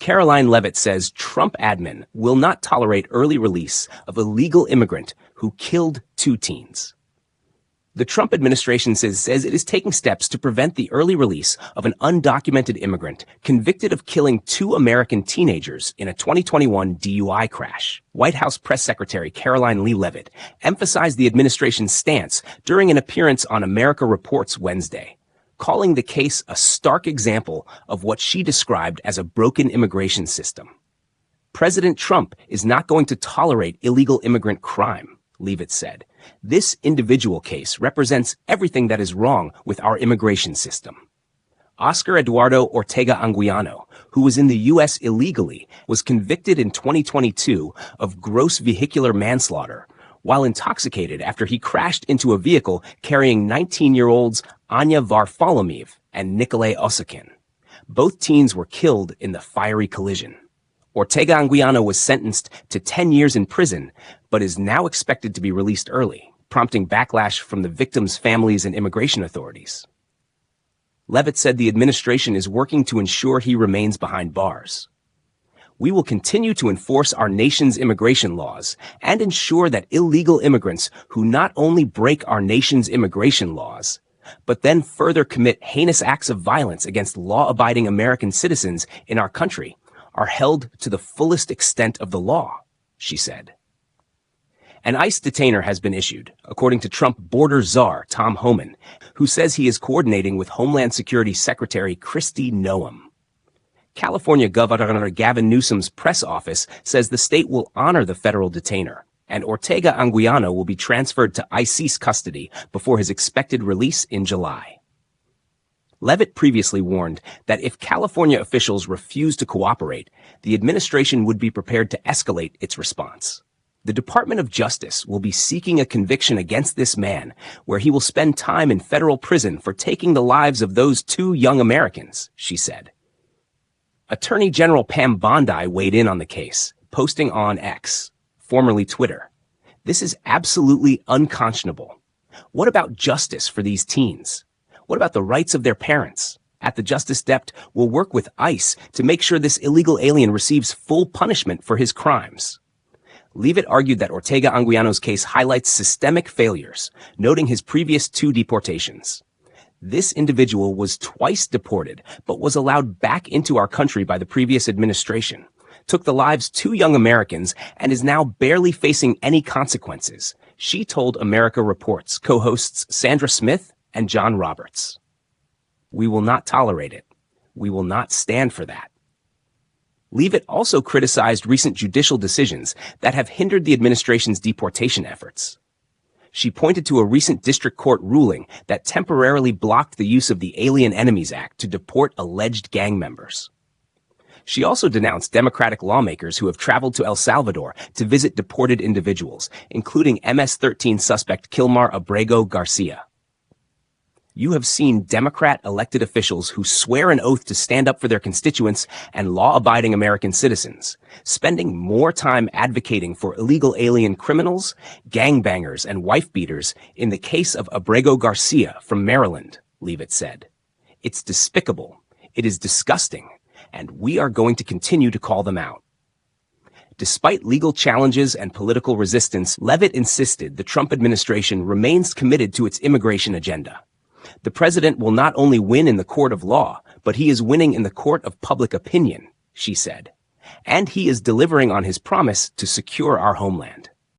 Karoline Leavitt says Trump admin will not tolerate early release of a legal immigrant who killed 2 teens. The Trump administration says it is taking steps to prevent the early release of an undocumented immigrant convicted of killing 2 American teenagers in a 2021 DUI crash. White House Press Secretary Karoline Leavitt emphasized the administration's stance during an appearance on America Reports Wednesday, calling the case a stark example of what she described as a broken immigration system. President Trump is not going to tolerate illegal immigrant crime, Leavitt said. This individual case represents everything that is wrong with our immigration system. Oscar Eduardo Ortega Anguiano, who was in the U.S. illegally, was convicted in 2022 of gross vehicular manslaughter while intoxicated after he crashed into a vehicle carrying 19-year-olds Anya Varfolomeev and Nikolay Osakin. Both teens were killed in the fiery collision. Ortega Anguiano was sentenced to 10 years in prison, but is now expected to be released early, prompting backlash from the victims' families and immigration authorities. Leavitt said the administration is working to ensure he remains behind bars. We will continue to enforce our nation's immigration laws and ensure that illegal immigrants who not only break our nation's immigration laws, but then further commit heinous acts of violence against law-abiding American citizens in our country are held to the fullest extent of the law, she said. An ICE detainer has been issued, according to Trump border czar Tom Homan, who says he is coordinating with Homeland Security Secretary Kristi Noem. California Governor Gavin Newsom's press office says the state will honor the federal detainer, and Ortega Anguiano will be transferred to ICE custody before his expected release in July. Leavitt previously warned that if California officials refuse to cooperate, the administration would be prepared to escalate its response. The Department of Justice will be seeking a conviction against this man, where he will spend time in federal prison for taking the lives of those 2 young Americans, she said. Attorney General Pam Bondi weighed in on the case, posting on X, formerly Twitter. This is absolutely unconscionable. What about justice for these teens? What about the rights of their parents? At the Justice Dept, we'll work with ICE to make sure this illegal alien receives full punishment for his crimes. Leavitt argued that Ortega Anguiano's case highlights systemic failures, noting his previous 2 deportations. This individual was twice deported, but was allowed back into our country by the previous administration, took the lives of 2 young Americans, and is now barely facing any consequences, she told America Reports co-hosts Sandra Smith and John Roberts. We will not tolerate it. We will not stand for that. Leavitt also criticized recent judicial decisions that have hindered the administration's deportation efforts. She pointed to a recent district court ruling that temporarily blocked the use of the Alien Enemies Act to deport alleged gang members. She also denounced Democratic lawmakers who have traveled to El Salvador to visit deported individuals, including MS-13 suspect Kilmar Abrego Garcia. You have seen Democrat elected officials who swear an oath to stand up for their constituents and law-abiding American citizens, spending more time advocating for illegal alien criminals, gangbangers, and wife-beaters in the case of Abrego Garcia from Maryland, Leavitt said. It's despicable, it is disgusting, and we are going to continue to call them out. Despite legal challenges and political resistance, Leavitt insisted the Trump administration remains committed to its immigration agenda. The president will not only win in the court of law, but he is winning in the court of public opinion, she said. And he is delivering on his promise to secure our homeland.